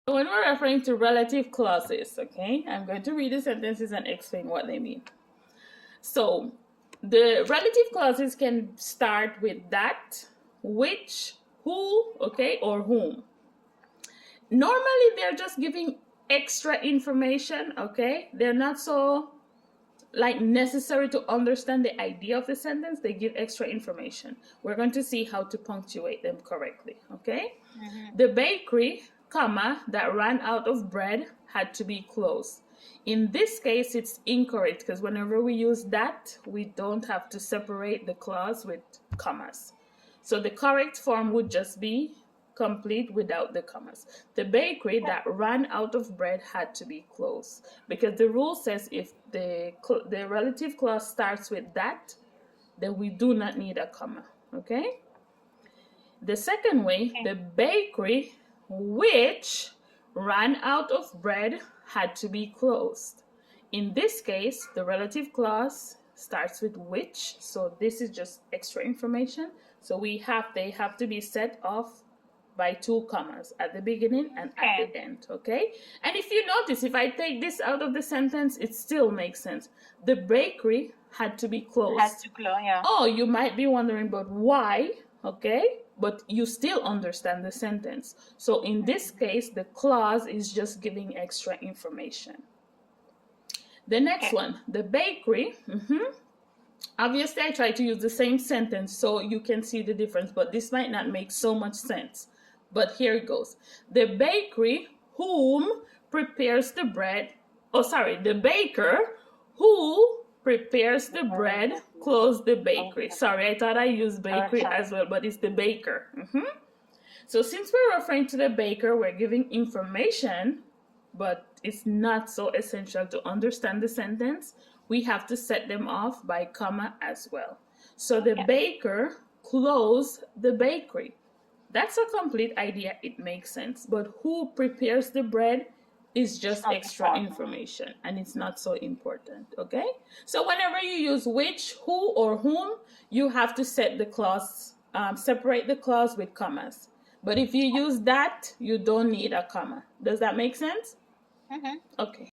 When we're referring to relative clauses, okay, I'm going to read the sentences and explain what they mean. So, the relative clauses can start with that, which, who, okay, or whom. Normally, they're just giving extra information, okay? They're not so necessary to understand the idea of the sentence. They give extra information. We're going to see how to punctuate them correctly, okay? The bakery, comma, that ran out of bread had to be closed. In this case, it's incorrect because whenever we use that, we don't have to separate the clause with commas. So the correct form would just be complete without the commas. The bakery that ran out of bread had to be closed because the rule says if the relative clause starts with that, then we do not need a comma, okay? The second way, the bakery which ran out of bread had to be closed. In this case, the relative clause starts with which, so this is just extra information. So they have to be set off by 2 commas at the beginning and at the end, okay? And if you notice, if I take this out of the sentence, it still makes sense. The bakery had to be closed. Has to close, yeah. Oh, you might be wondering, but why? Okay, but you still understand the sentence. So in this case, the clause is just giving extra information. The next one, the bakery. Obviously, I try to use the same sentence so you can see the difference, but this might not make so much sense. But here it goes. The bakery whom prepares the bread, the baker who prepares the bread close the bakery. Sorry, I thought I used bakery as well, but it's the baker. So since we're referring to the baker, we're giving information, but it's not so essential to understand the sentence. We have to set them off by comma as well. So the baker closed the bakery. That's a complete idea. It makes sense. But who prepares the bread is just extra information, and it's not so important, okay? So whenever you use which, who, or whom, you have to set the clause, separate the clause with commas. But if you use that, you don't need a comma. Does that make sense? Okay.